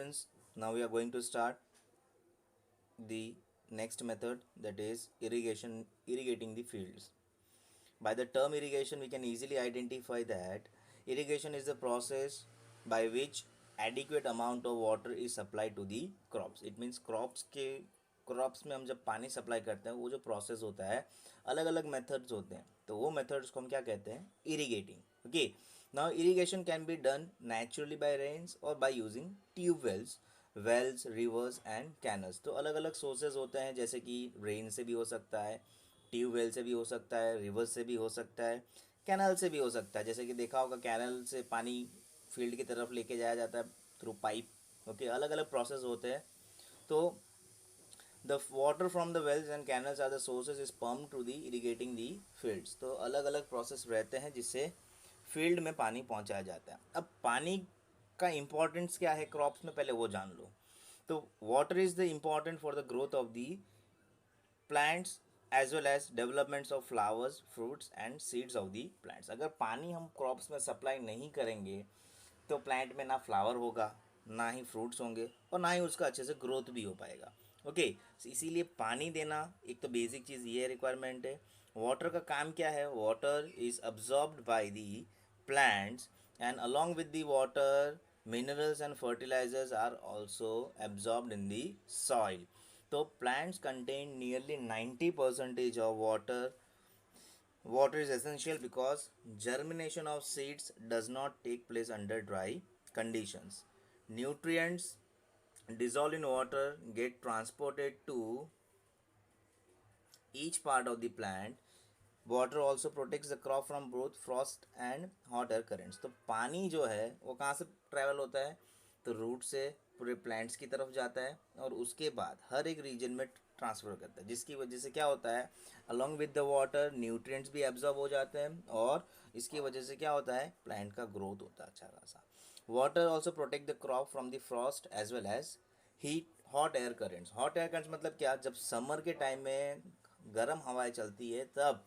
students, now we are going to start the next method, that is irrigating the fields. By the term irrigation, we can easily identify that irrigation is the process by which adequate amount of water is supplied to the crops. It means crops में हम जब पानी supply करते हैं, वो जो process होता है, अलग अलग मेथड्स होते हैं, तो वो मेथड्स को हम क्या कहते हैं, irrigating. Okay, now irrigation can be done naturally by rains और by using tubewells, wells, rivers and canals. तो अलग अलग सोर्सेज होते हैं, जैसे कि रेन से भी हो सकता है, ट्यूबवेल से भी हो सकता है, रिवर से भी हो सकता है, कैनल से भी हो सकता है. जैसे कि देखा होगा, कैनल से पानी फील्ड की तरफ लेके जाया जाता है थ्रू पाइप. ओके, अलग अलग प्रोसेस होते हैं. तो the water from the wells and canals are the sources is pump to the irrigating the fields. तो अलग अलग प्रोसेस रहते हैं जिससे फील्ड में पानी पहुंचाया जाता है. अब पानी का इम्पोर्टेंस क्या है क्रॉप्स में, पहले वो जान लो. तो water is the important for the growth of the plants as well as developments of flowers, fruits and seeds of the plants. अगर पानी हम क्रॉप्स में सप्लाई नहीं करेंगे तो प्लांट में ना फ्लावर होगा, ना ही फ्रूट्स होंगे, और ना ही उसका अच्छे से ग्रोथ भी हो पाएगा. ओके, इसीलिए पानी देना एक तो बेसिक चीज़ ये रिक्वायरमेंट है. वाटर का काम क्या है, water is absorbed by the plants and along with the water minerals and fertilizers are also absorbed in the soil. So plants contain nearly 90% of water. Water is essential because germination of seeds does not take place under dry conditions. Nutrients dissolved in water get transported to each part of the plant. Water also protects the crop from both Frost and hot air currents. तो पानी जो है वो कहाँ से travel होता है, तो रूट से पूरे प्लांट्स की तरफ जाता है और उसके बाद हर एक रीजन में ट्रांसफ़र करता है, जिसकी वजह से क्या होता है, along with the water nutrients भी एब्जॉर्ब हो जाते हैं और इसकी वजह से क्या होता है, प्लांट का ग्रोथ होता है अच्छा खासा. Water also protect the crop from the frost as well as heat hot air currents. Hot air currents मतलब क्या, जब समर के टाइम में गर्म हवाएं चलती है तब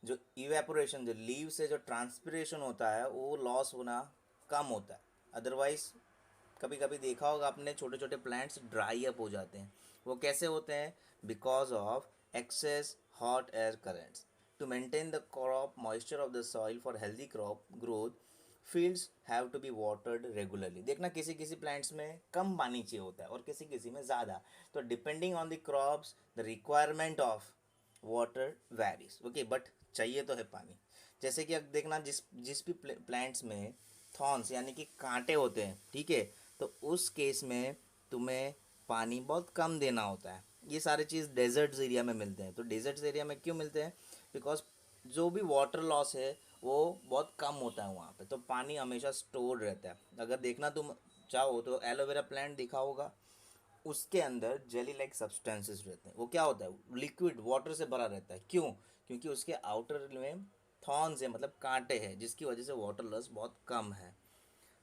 जो इवेपोरेशन, जो लीव से जो ट्रांसपिरेशन होता है वो लॉस होना कम होता है. अदरवाइज कभी कभी देखा होगा आपने, छोटे छोटे प्लांट्स ड्राई अप हो जाते हैं. वो कैसे होते हैं, because of excess hot air currents. To maintain the crop moisture of the soil for healthy crop growth, fields have to be watered regularly. देखना, किसी किसी प्लांट्स में कम पानी चाहिए होता है और किसी किसी में ज़्यादा. तो depending on the crops the requirement of water varies. Okay, but चाहिए तो है पानी. जैसे कि अब देखना, जिस जिस भी प्लांट्स में थॉर्न्स यानी कि कांटे होते हैं, ठीक है, तो उस केस में तुम्हें पानी बहुत कम देना होता है. ये सारे चीज़ डेजर्ट्स एरिया में मिलते हैं. तो डेजर्ट्स एरिया में क्यों मिलते हैं, बिकॉज जो भी वाटर लॉस है वो बहुत कम होता है वहाँ पे, तो पानी हमेशा स्टोर रहता है. अगर देखना तुम चाहो तो एलोवेरा प्लांट देखा होगा, उसके अंदर जेली लाइक सब्सटेंसेस रहते हैं. वो क्या होता है, लिक्विड वाटर से भरा रहता है. क्यों, क्योंकि उसके आउटर में थॉर्न्स है, मतलब कांटे हैं, जिसकी वजह से वाटर लॉस बहुत कम है.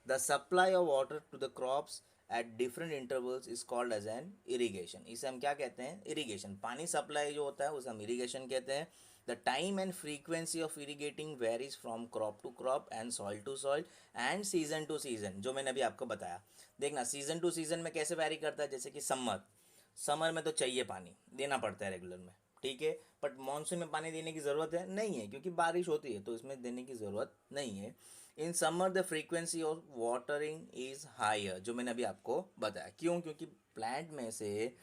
The supply of water to the crops at different intervals is called as an irrigation. इसे हम क्या कहते हैं, इरीगेशन. पानी सप्लाई जो होता है उसे हम इरीगेशन कहते हैं. The time and frequency of irrigating varies from crop to crop and soil to soil and season to season, जो मैंने अभी आपको बताया. देखना, सीजन टू सीजन में कैसे वैरी करता है, जैसे कि समर में तो चाहिए पानी देना पड़ता है रेगुलर में, ठीक है. बट मानसून में पानी देने की ज़रूरत है नहीं है, क्योंकि बारिश होती है तो इसमें देने की ज़रूरत नहीं है. In summer the frequency of watering is higher, जो मैंने अभी आपको बताया. क्यों, क्योंकि प्लांट में से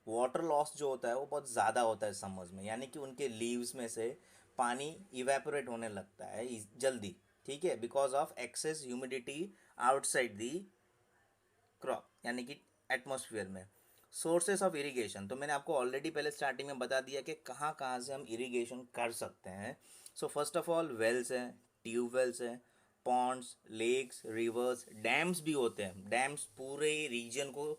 वाटर लॉस जो होता है वो बहुत ज़्यादा होता है समर्स में, यानी कि उनके लीव्स में से पानी इवेपोरेट होने लगता है जल्दी, ठीक है, because of excess humidity outside the crop, यानी कि एटमॉस्फेयर में. सोर्सेस ऑफ इरिगेशन, तो मैंने आपको ऑलरेडी पहले स्टार्टिंग में बता दिया कि कहाँ कहाँ से हम इरिगेशन कर सकते हैं. So first of all wells हैं, ट्यूबवेल्स हैं, पॉन्ड्स, लेक्स, रिवर्स, डैम्स भी होते हैं. डैम्स पूरे रीजन को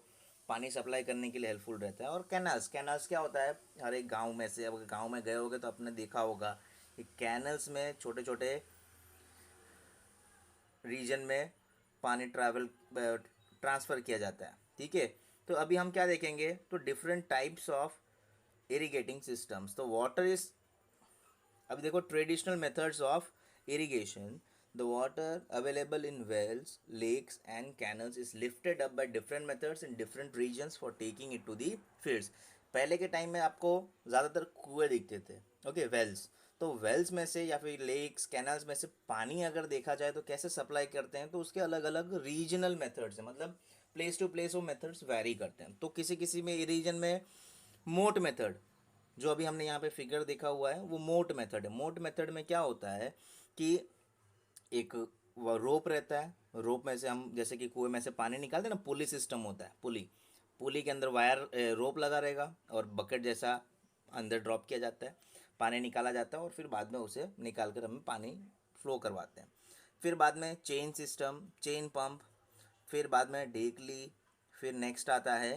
पानी सप्लाई करने के लिए हेल्पफुल रहता है. और कैनल्स, कैनल्स क्या होता है, हर एक गांव में से, अब गांव में गए होगे तो आपने देखा होगा कि कैनल्स में छोटे छोटे रीजन में पानी ट्रांसफ़र किया जाता है, ठीक है. तो अभी हम क्या देखेंगे, तो different types of irrigating systems. तो वाटर इज, अभी देखो, traditional methods of irrigation. The water available in wells, lakes and canals is lifted up by different methods in different regions for taking it to the fields. पहले के time में आपको ज़्यादातर कुएं दिखते थे, ओके, वेल्स। तो वेल्स में से या फिर लेक्स कैनल्स में से पानी अगर देखा जाए तो कैसे सप्लाई करते हैं, तो उसके अलग अलग रीजनल मेथड्स हैं, मतलब प्लेस टू प्लेस वो मेथड्स वैरी करते हैं। तो किसी किसी में रीजन में मोट मेथड, जो अभी हमने यहाँ पे फिगर देखा हुआ है, वो मोट मेथड है। मोट मेथड में क्या होता है कि एक वो रोप रहता है, रोप में से हम जैसे कि कुएं में से पानी निकालते हैं ना, पुली सिस्टम होता है, पुली, पुली के अंदर वायर रोप लगा रहेगा और बकेट जैसा अंदर ड्रॉप किया जाता है, पानी निकाला जाता है और फिर बाद में उसे निकाल कर हमें पानी फ्लो करवाते हैं। फिर बाद में चेन सिस्टम, चेन पंप, फिर बाद में डेकली, फिर नेक्स्ट आता है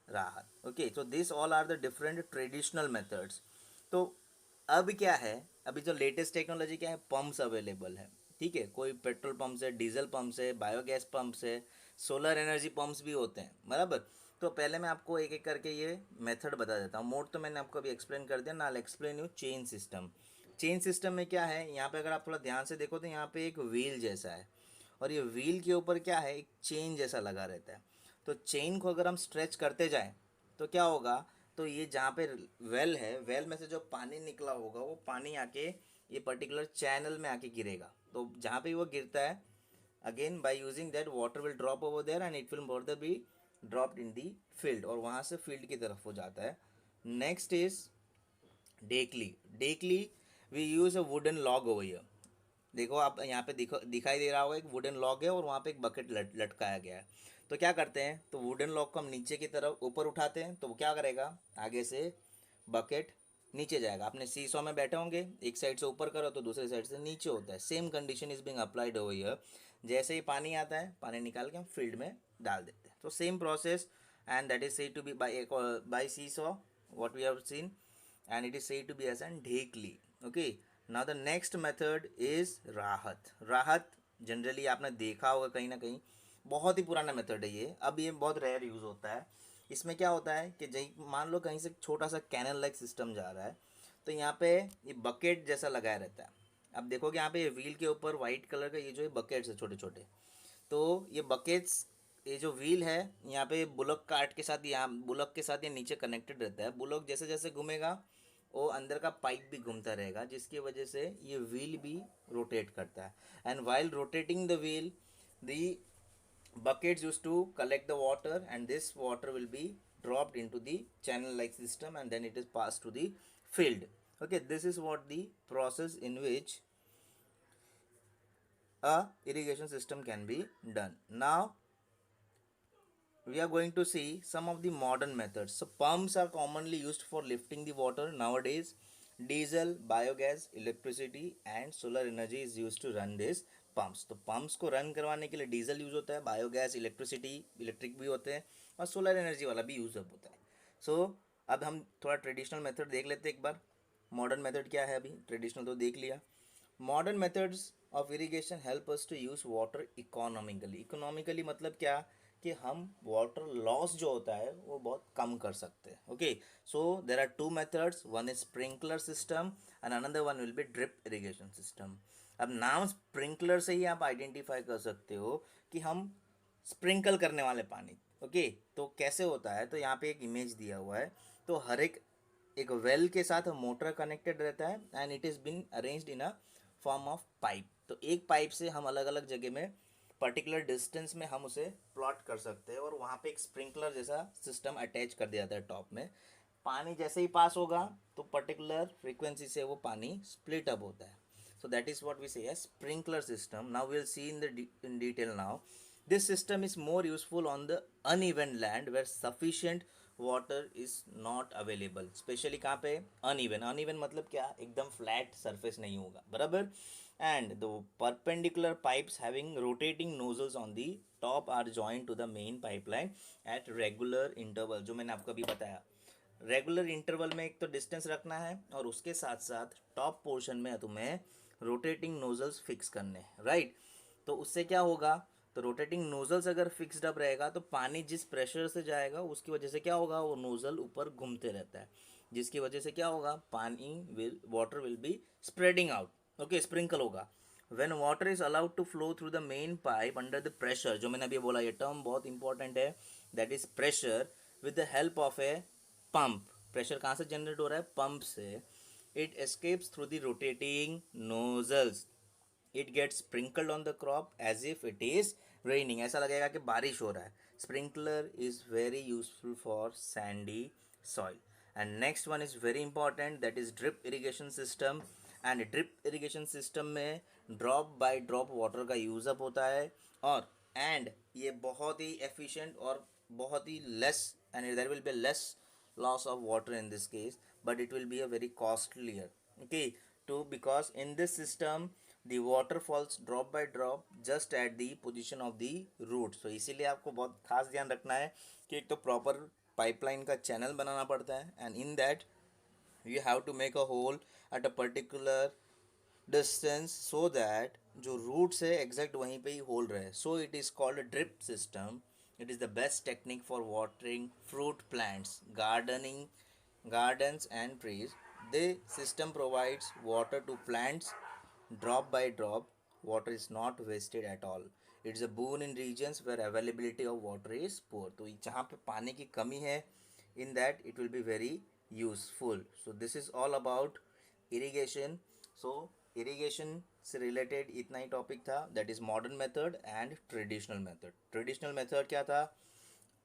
rahat. Okay, so this all are the different traditional methods. तो अब क्या है, अभी जो लेटेस्ट टेक्नोलॉजी क्या है, पंप्स अवेलेबल है, ठीक है, कोई पेट्रोल पंप्स है, डीजल पंप्स है, बायोगैस पंप्स है, सोलर एनर्जी पंप्स भी होते हैं, बराबर। तो पहले मैं आपको एक एक करके ये मेथड बता देता हूँ। मोड तो मैंने आपको अभी एक्सप्लेन कर दिया ना, I explain you chain system. Chain system में क्या है, यहाँ पे अगर आप थोड़ा ध्यान से देखो तो यहाँ पे एक व्हील जैसा है, और ये व्हील के ऊपर क्या है, एक चेन जैसा लगा रहता है। तो चेन को अगर हम स्ट्रेच करते जाएं तो क्या होगा, तो ये जहाँ पे वेल है, वेल में से जो पानी निकला होगा वो पानी आके ये पर्टिकुलर चैनल में आके गिरेगा। तो जहाँ पे वो गिरता है, again by using that water will drop over there and it will further be dropped in the field, और वहाँ से फील्ड की तरफ हो जाता है। Next is dhekli. Dhekli we use a wooden log over here. देखो आप यहाँ पे दिखाई दे रहा होगा, एक वुडन लॉग है और वहाँ पे एक बकेट लटकाया गया है। तो क्या करते हैं, तो वुडन लॉग को हम नीचे की तरफ ऊपर उठाते हैं, तो वो क्या करेगा, आगे से बकेट नीचे जाएगा। आपने सीसॉ में बैठे होंगे, एक साइड से ऊपर करो तो दूसरी साइड से नीचे होता है। Same condition is being applied over here. जैसे ही पानी आता है, पानी निकाल के हम फील्ड में डाल देते हैं। तो same process, and that is said to be by seesaw what we have seen, and it is said to be as an dhekli. Okay, now the next method is राहत। राहत जनरली आपने देखा होगा कहीं ना कहीं, बहुत ही पुराना मेथड है ये, अब ये बहुत रेयर यूज़ होता है। इसमें क्या होता है कि मान लो कहीं से छोटा सा कैनल लाइक सिस्टम जा रहा है, तो यहाँ पे ये बकेट जैसा लगाया रहता है। अब देखोगे यहाँ पे व्हील के ऊपर वाइट कलर का ये जो है बकेट्स है छोटे छोटे। तो ये बकेट्स, ये जो व्हील है यहाँ पे बुलक कार्ट के साथ, यहाँ बुलक के साथ ये नीचे कनेक्टेड रहता है। बुलक जैसे जैसे घूमेगा वो अंदर का पाइप भी घूमता रहेगा, जिसकी वजह से ये व्हील भी रोटेट करता है। And while rotating the wheel, the buckets used to collect the water and this water will be dropped into the channel like system and then it is passed to the field. Okay, this is what the process in which a irrigation system can be done. Now we are going to see some of the modern methods. So pumps are commonly used for lifting the water nowadays. Diesel, biogas, electricity and solar energy is used to run this pumps. तो pumps को run करवाने के लिए diesel use होता है, biogas, electricity, electric भी होते हैं, और सोलर एनर्जी वाला भी यूज़ होता है। सो अब हम थोड़ा ट्रेडिशनल मेथड देख लेते हैं एक बार। मॉडर्न मेथड क्या है, अभी ट्रेडिशनल तो देख लिया। Modern methods of irrigation help us to use water economically. Economically मतलब क्या, कि हम वाटर लॉस जो होता है वो बहुत कम कर सकते हैं। Okay, so there are two methods, one is sprinkler system and another one will be drip irrigation system. अब नाम स्प्रिंकलर से ही आप आइडेंटिफाई कर सकते हो कि हम स्प्रिंकल करने वाले पानी। ओके, तो कैसे होता है, तो यहाँ पे एक इमेज दिया हुआ है। तो हर एक वेल के साथ मोटर कनेक्टेड रहता है and it is been arranged in a form of pipe. तो एक पाइप से हम अलग अलग जगह में पर्टिकुलर डिस्टेंस में हम उसे प्लॉट कर सकते हैं, और वहाँ पे एक स्प्रिंकलर जैसा सिस्टम अटैच कर दिया जाता है टॉप में। पानी जैसे ही पास होगा तो पर्टिकुलर फ्रीक्वेंसी से वो पानी स्प्लिट अप होता है। so that is what we say as sprinkler system. Now we'll see in detail now. This system is more useful on the uneven land where sufficient water is not available. Especially कहाँ पे, uneven मतलब क्या, एकदम flat surface नहीं होगा, बराबर। And the perpendicular pipes having rotating nozzles on the top are joined to the main pipeline at regular interval, जो मैंने आपको अभी बताया। रेगुलर इंटरवल में एक तो डिस्टेंस रखना है, और उसके साथ साथ टॉप पोर्शन में तुम्हें रोटेटिंग नोजल्स फिक्स करने हैं, राइट। तो उससे क्या होगा, तो रोटेटिंग नोजल्स अगर फिक्स्ड अप रहेगा तो पानी जिस प्रेशर से जाएगा उसकी वजह से क्या होगा, वो नोजल ऊपर घूमते रहता है, जिसकी वजह से क्या होगा, पानी water will be spreading out. Okay, sprinkle होगा। When water is allowed to flow through the main pipe under the pressure, जो मैंने अभी बोला ये टर्म बहुत इंपॉर्टेंट है, that is pressure, with the help of a pump. Pressure कहाँ से जनरेट हो रहा है? पंप से. It escapes through the rotating nozzles. It gets sprinkled on the crop as if it is raining. ऐसा लगेगा कि बारिश हो रहा है. Sprinkler is very useful for sandy soil. And next one is very important, that is drip irrigation system. And drip irrigation system में drop by drop water का यूज़अप होता है, और एंड ये बहुत ही एफिशिएंट और बहुत ही less, and there will be less loss of water in this case, but it will be a very costlier, okay, to because in this system the water falls drop by drop just at the position of the root. So इसीलिए आपको बहुत खास ध्यान रखना है कि एक तो प्रॉपर पाइपलाइन का चैनल बनाना पड़ता है, and in that you have to make a hole at a particular distance so that जो रूट्स है एग्जैक्ट वहीं पे ही होल रहे. So it is called drip system. It is the best technique for watering fruit plants, gardening, gardens and trees. The system provides water to plants drop by drop. Water is not wasted at all. It's a boon in regions where availability of water is poor. तो जहाँ पे पानी की कमी है, in that it will be very useful. So this is all about irrigation. So irrigation से related इतना ही topic था, that is modern method and traditional method. Traditional method क्या था?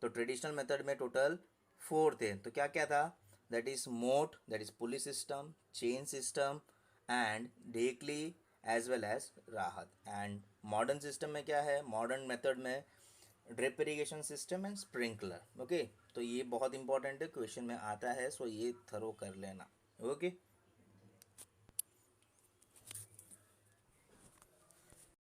तो ट्रेडिशनल मेथड में टोटल 4 थे. तो क्या क्या था? That is mot, that is pulley system, chain system and dhekli as well as rahat. And modern system में क्या है? मॉडर्न मेथड में drip irrigation system and sprinkler. Okay, तो ये बहुत इंपॉर्टेंट है, क्वेश्चन में आता है, सो ये थरो कर लेना. ओके.